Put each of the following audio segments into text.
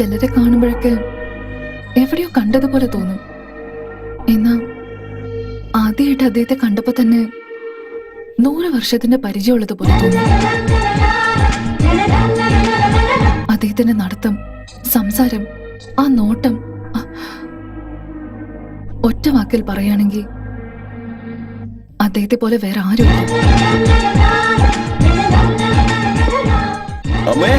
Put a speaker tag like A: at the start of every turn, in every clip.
A: ചിലരെ കാണുമ്പോഴൊക്കെ എവിടെയോ കണ്ടതുപോലെ തോന്നും. എന്നാ ആദ്യമായിട്ട് അദ്ദേഹത്തെ കണ്ടപ്പോ തന്നെ 100 വർഷത്തിന്റെ പരിചയമുള്ളത് പോലെ തോന്നി. അദ്ദേഹത്തിന്റെ നടത്തം, സംസാരം, ആ നോട്ടം, ഒറ്റ വാക്കിൽ പറയുകയാണെങ്കിൽ അദ്ദേഹത്തെ പോലെ വേറെ ആരുമില്ല.
B: അമ്മേ,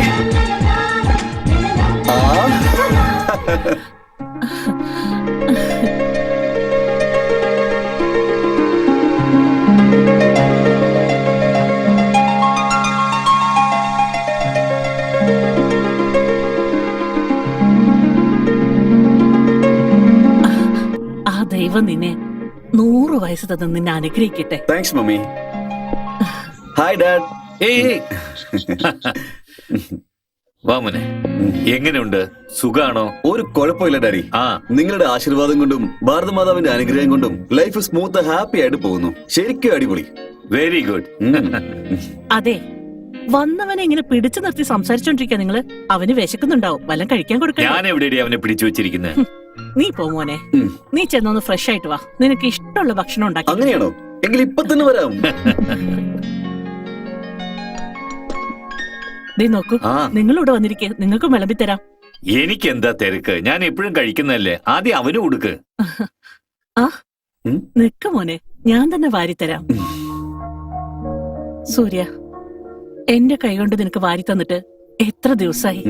C: ആ ദൈവം നിന്നെ 100 വയസ്സ് തന്ന് നിന്നെ അനുഗ്രഹിക്കട്ടെ.
B: Thanks mummy. Hi dad.
D: വാ മോനെ, എങ്ങനെയുണ്ട്? സുഖാണോ?
B: ഒരു കുഴപ്പമില്ല ഡാഡി. നിങ്ങളുടെ ആശീർവാദം കൊണ്ടും ഭാരതമാതാവിന്റെ അനുഗ്രഹം കൊണ്ടും ലൈഫ് സ്മൂത്ത് ഹാപ്പി ആയിട്ട് പോകുന്നു. ശരിക്കും അടിപൊളി.
D: Very good.
C: അതെ, വന്നവനെ ഇങ്ങനെ പിടിച്ചു നിർത്തി സംസാരിച്ചോണ്ടിരിക്കുക നിങ്ങള്. അവന് വിശക്കുന്നുണ്ടാവും, വല്ലതും കഴിക്കാൻ കൊടുക്കാം.
D: ഞാൻ എവിടെയാ അവനെ പിടിച്ചു വെച്ചിരിക്കുന്നത്?
C: നീ പോ മോനെ, നീ ചെന്നൊന്ന് ഫ്രഷ് ആയിട്ട് വാ. നിനക്ക് ഇഷ്ടമുള്ള ഭക്ഷണം ഉണ്ടാക്കി.
B: അങ്ങനെയാണോ? എങ്കിൽ ഇപ്പൊ തന്നെ വരാം.
C: നീ നോക്കൂ, നിങ്ങളിവിടെ വന്നിരിക്കെ, നിങ്ങൾക്ക് വിളമ്പി തരാം.
D: എനിക്ക് എന്താ തിരക്ക്? ഞാൻ എപ്പോഴും കഴിക്കുന്നതല്ലേ. ആദ്യം അവന് കൊടുക്ക്.
C: നിക്ക് മോനെ, ഞാൻ തന്നെ വാരിത്തരാം. സൂര്യ, എന്റെ കൈ കൊണ്ട് നിനക്ക് വാരി തന്നിട്ട് എത്ര ദിവസമായി?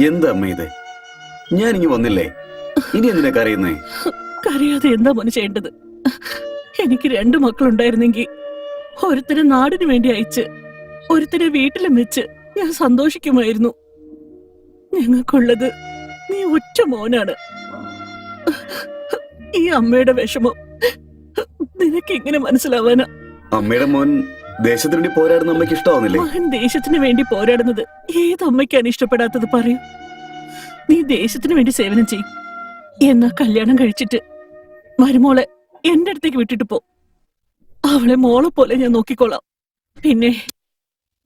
B: എന്താ അമ്മ ഇത്? ഞാൻ ഇനി വന്നില്ലേ? ഇനി എന്തിനാ കരയുന്നേ?
C: കരയാതെ എന്താ മോനെ ചെയ്യേണ്ടത്? എനിക്ക് 2 മക്കളുണ്ടായിരുന്നെങ്കിൽ ഒരുത്തരെ നാടിനു വേണ്ടി അയച്ച് ഒരുത്തരെ വീട്ടിലും വെച്ച് ഞാൻ സന്തോഷിക്കുമായിരുന്നു. ഞങ്ങൾക്കുള്ളത് നീ ഒറ്റ മോനാണ്. ഈ അമ്മയുടെ വിഷമം നിനക്ക് എങ്ങനെ മനസ്സിലാവാനാ?
B: അമ്മയുടെ മോൻ ദേശത്തിന് വേണ്ടി പോരാടുന്ന അമ്മയ്ക്ക് ഇഷ്ടമാവുന്നില്ലേ?
C: മകൻ ദേശത്തിന് വേണ്ടി പോരാടുന്നത് ഏതമ്മയ്ക്കാണ് ഇഷ്ടപ്പെടാത്തത്? പറയൂ. നീ ദേശത്തിന് വേണ്ടി സേവനം ചെയ്യും. എന്നാ കല്യാണം കഴിച്ചിട്ട് മരുമോളെ എന്റെ അടുത്തേക്ക് വിട്ടിട്ട് പോ. അവളെ മോളെ പോലെ ഞാൻ നോക്കിക്കോളാം. പിന്നെ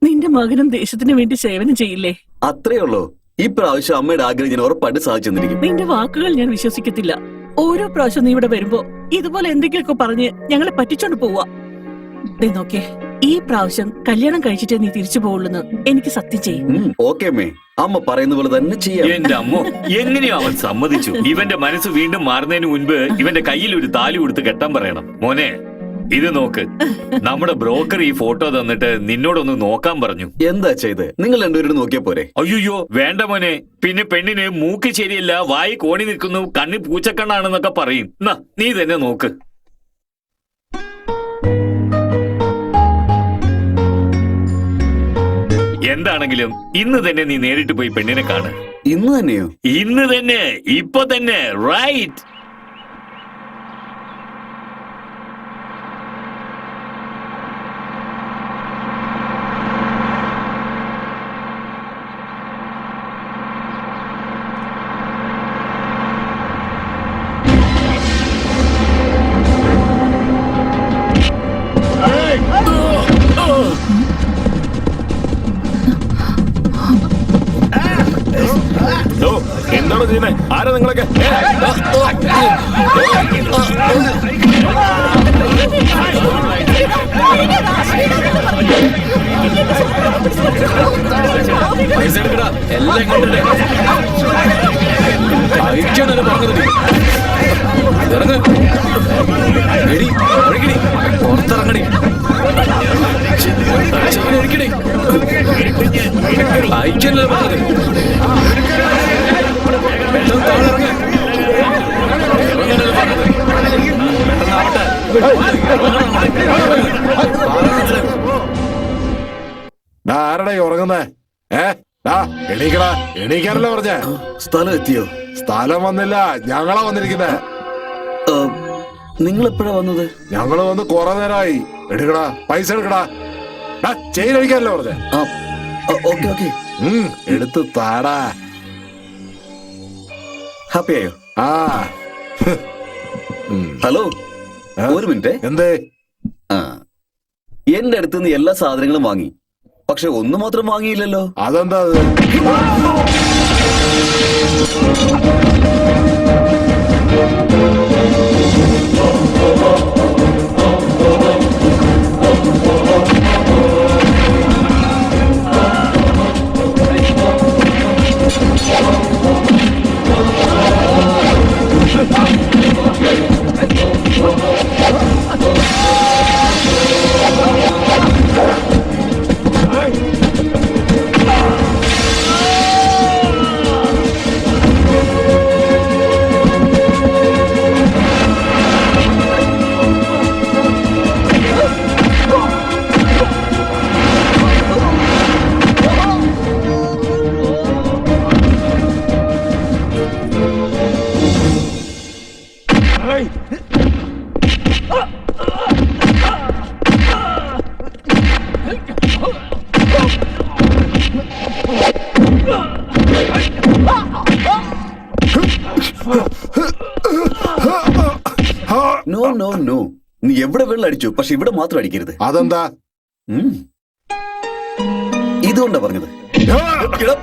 C: നിന്റെ മകനും ദേശത്തിന് വേണ്ടി സേവനം ചെയ്യില്ലേ?
B: അത്രേ ഉള്ളൂ. ഈ പ്രാവശ്യം അമ്മയുടെ ആഗ്രഹം ഞാൻ ഉറപ്പായിട്ട് സാധിച്ചെന്നിരിക്കും.
C: നിന്റെ വാക്കുകൾ ഞാൻ വിശ്വസിക്കത്തില്ല. ഓരോ പ്രാവശ്യം നീ ഇവിടെ വരുമ്പോ ഇതുപോലെ എന്തെങ്കിലുമൊക്കെ പറഞ്ഞ് ഞങ്ങളെ പറ്റിച്ചോണ്ട് പോവാ. നീ നോക്കേ, ഈ പ്രാവശ്യം കല്യാണം കഴിച്ചിട്ടേ നീ തിരിച്ചു പോവുള്ളൂന്ന് എനിക്ക് സത്യം ചെയ്യും.
B: ഓക്കേ അമ്മേ, അമ്മ പറയുന്ന പോലെ തന്നെ ചെയ്യാം.
D: എന്റെ അമ്മോ, എങ്ങനെയോ അവൻ സമ്മതിച്ചു. ഇവന്റെ മനസ്സ് വീണ്ടും മാറുന്നതിന് മുൻപ് ഇവന്റെ കയ്യിൽ ഒരു താലി കൊടുത്ത് കെട്ടാൻ പറയണം. മോനെ, ഇത് നോക്ക്, നമ്മുടെ ബ്രോക്കർ ഈ ഫോട്ടോ തന്നിട്ട് നിന്നോടൊന്ന് നോക്കാൻ പറഞ്ഞു.
B: എന്താ ചെയ്ത്? നിങ്ങൾ രണ്ടുപേരും നോക്കിയാ പോരെ?
D: അയ്യോ വേണ്ട മോനെ. പിന്നെ പെണ്ണിന് മൂക്ക് ശരിയല്ല, വായി കോണി നിൽക്കുന്നു, കണ്ണി പൂച്ചക്കണ്ണാണെന്നൊക്കെ പറയും. നീ തന്നെ നോക്ക്. എന്താണെങ്കിലും ഇന്ന് തന്നെ നീ നേരിട്ട് പോയി പെണ്ണിനെ കാണ്.
B: ഇന്ന് തന്നെയോ?
D: ഇന്ന് തന്നെ, ഇപ്പൊ തന്നെ. റൈറ്റ്.
E: എന്താണ് ചെയ്യുന്നേ? ആരാ നിങ്ങളൊക്കെ? പൈസ എടുക്കടാ, എല്ലാം ഇങ്ങോട്ടേ അയച്ചാണല്ലോ പറഞ്ഞത്. ഇറങ്ങ, എടി ഒഴുകിടി, പുറത്തിറങ്ങടി, ഒഴുകിടി, അയച്ചാണല്ലോ പറഞ്ഞത്.
F: ആരടാ ഉറങ്ങുന്നേ? എണീക്കടാ, എണീക്കാനല്ലോ പറഞ്ഞ.
B: സ്ഥലം എത്തിയോ?
F: സ്ഥലം വന്നില്ല, ഞങ്ങളാ വന്നിരിക്കുന്നേ.
B: നിങ്ങൾ എപ്പോഴാ വന്നത്?
F: ഞങ്ങള് വന്ന് കുറെ നേരമായി. എടുക്കടാ, പൈസ എടുക്കടാ. ചെയിൻ അടിക്കാനല്ലോ പറഞ്ഞ.
B: ഓക്കെ ഓക്കെ,
F: എടുത്ത് താടാ.
B: ഹാപ്പി ആയോ?
F: ഹലോ,
B: ഒരു മിനിറ്റ്.
F: എന്തേ?
B: എന്റെ അടുത്ത് നിന്ന് എല്ലാ സാധനങ്ങളും വാങ്ങി, പക്ഷെ ഒന്ന് മാത്രം വാങ്ങിയില്ലല്ലോ.
F: അതെന്താ അത്?
B: നോ നോ നോ, നീ എവിടെ വെള്ളം അടിച്ചു, പക്ഷെ ഇവിടെ മാത്രം അടിക്കരുത്.
F: അതെന്താ?
B: ഉം. ഇതുകൊണ്ടാ പറഞ്ഞത്. എടാ,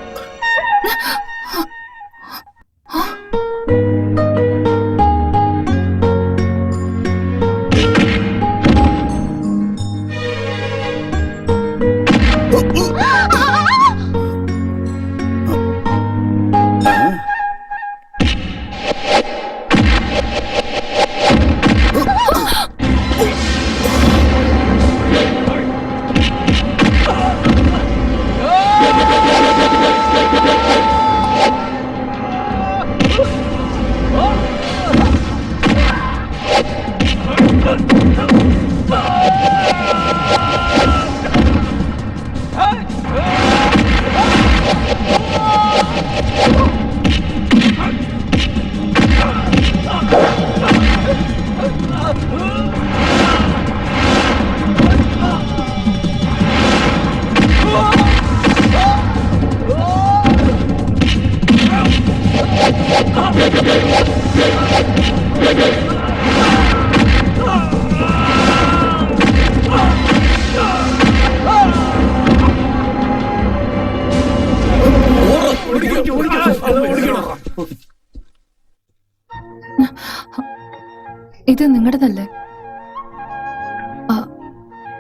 A: ഇത് നിങ്ങളുടേതല്ലേ?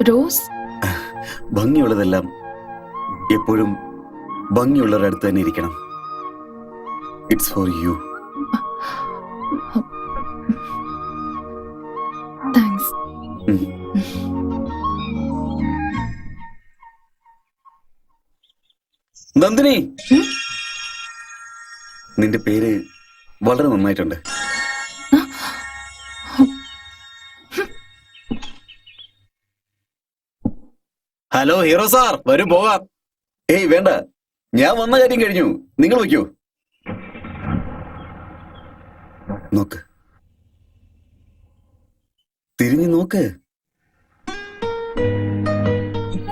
A: റോസ്,
B: ഭംഗിയുള്ളതെല്ലാം എപ്പോഴും ഭംഗിയുള്ളവരുടെ അടുത്ത് തന്നെ ഇരിക്കണം. It's for you.
A: Thanks.
B: Nandini, നിന്റെ പേര് വളരെ നന്നായിട്ടുണ്ട്.
E: ഹലോ ഹീറോ സാർ, വരും പോകാം.
B: ഏയ് വേണ്ട, ഞാൻ വന്ന കാര്യം കഴിഞ്ഞു. നിങ്ങൾ വയ്ക്കൂ. നോക്ക്, തിരിഞ്ഞു നോക്ക്.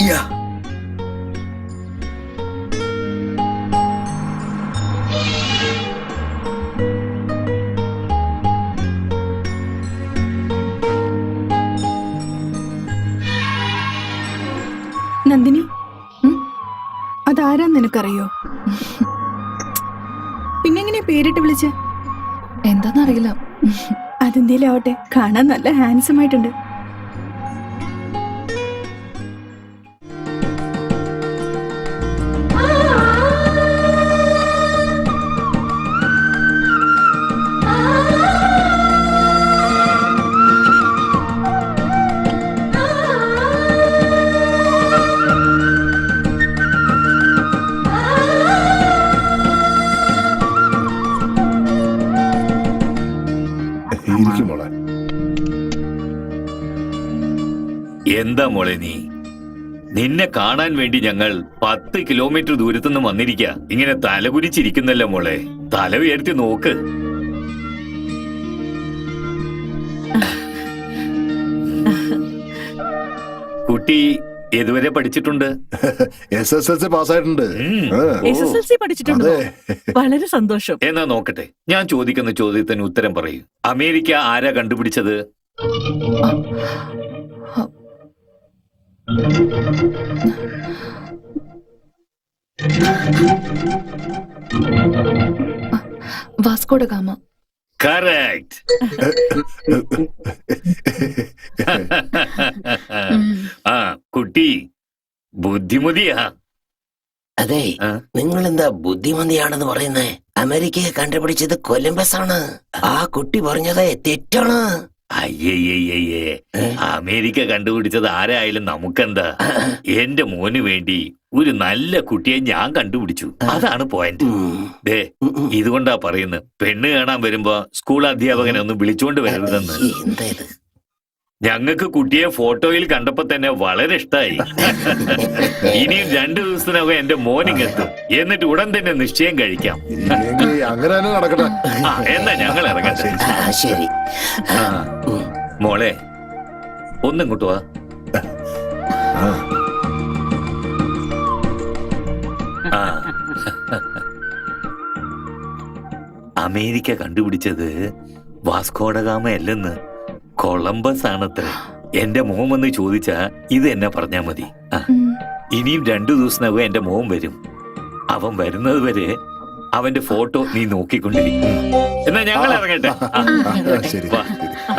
B: യാ.
G: നന്ദിനി, അതാരാ നിനക്കറിയോ? പിന്നെങ്ങനെ പേരിട്ട് വിളിച്ച്?
A: എന്താന്നറിയില്ല.
G: അതെന്തേലും ആവട്ടെ, കാണാൻ നല്ല ഹാൻസം ആയിട്ടുണ്ട്.
F: ഇരിക്കും മോളെ.
D: എന്താ മോളെ നീ? നിന്നെ കാണാൻ വേണ്ടി ഞങ്ങൾ 10 കിലോമീറ്റർ ദൂരത്തുനിന്ന് വന്നിരിക്ക. ഇങ്ങനെ തലകുരിച്ചിരിക്കുന്നല്ലോ മോളെ. തല ഉയർത്തി നോക്ക്. കുട്ടി ഏതുവരെ പഠിച്ചിട്ടുണ്ട്?
F: SSLC പാസ്സായിട്ടുണ്ട്.
C: SSLC പഠിച്ചിട്ടുണ്ടോ? വളരെ സന്തോഷം.
D: എന്നാ നോക്കട്ടെ, ഞാൻ ചോദിക്കുന്ന ചോദ്യത്തിന് ഉത്തരം പറയൂ. അമേരിക്ക ആരാ കണ്ടുപിടിച്ചത്?
A: Vasco da gamma.
D: കറക്റ്റ്. ആ കുട്ടി ബുദ്ധിമതിയാ.
H: അതെ,
D: ആ?
H: നിങ്ങൾ എന്താ ബുദ്ധിമതിയാണെന്ന് പറയുന്നേ? അമേരിക്കയെ കണ്ടുപിടിച്ചത് കൊലംബസ് ആണ്. ആ കുട്ടി പറഞ്ഞത് തെറ്റാണ്.
D: അയ്യയ്യയ്യേ, അമേരിക്ക കണ്ടുപിടിച്ചത് ആരായാലും നമുക്കെന്താ? എന്റെ മോന് വേണ്ടി ഒരു നല്ല കുട്ടിയെ ഞാൻ കണ്ടുപിടിച്ചു. അതാണ് പോയിന്റ്. ദേ, ഇതുകൊണ്ടാ പറയുന്നത്, പെണ്ണ് കാണാൻ വരുമ്പോ സ്കൂൾ അധ്യാപകനെ ഒന്ന് വിളിച്ചോണ്ട് വരരുതെന്ന്.
H: എന്താ ഇത്?
D: ഞങ്ങൾക്ക് കുട്ടിയെ ഫോട്ടോയിൽ കണ്ടപ്പോ തന്നെ വളരെ ഇഷ്ടായി. ഇനിയും 2 ദിവസത്തിനകം എന്റെ മോനിങ്ങെത്തും. എന്നിട്ട് ഉടൻ തന്നെ നിശ്ചയം കഴിക്കാം.
F: എങ്കിൽ അങ്ങനെ തന്നെ നടക്കട്ടെ.
D: ആ, എന്നാ ഞങ്ങൾ ഇറങ്ങട്ടെ.
H: ആ, ശരി.
D: ആ, മോളെ ഒന്നിങ്ങോട്ട് വാ. ആ, അമേരിക്ക കണ്ടുപിടിച്ചത് വാസ്കോഡഗാമ അല്ലെന്ന്, കൊളംബസ് ആണത്രേ. എന്റെ മോൻ വന്ന് ചോദിച്ചാ ഇത് എന്നെ പറഞ്ഞാ മതി. ആ, ഇനിയും 2 ദിവസത്തിനകം എന്റെ മോൻ വരും. അവൻ വരുന്നത് വരെ അവന്റെ ഫോട്ടോ നീ നോക്കിക്കൊണ്ടിരിക്കും. എന്നാ ഞങ്ങൾ ഇറങ്ങട്ടെ.
F: ശരി.
D: വാ.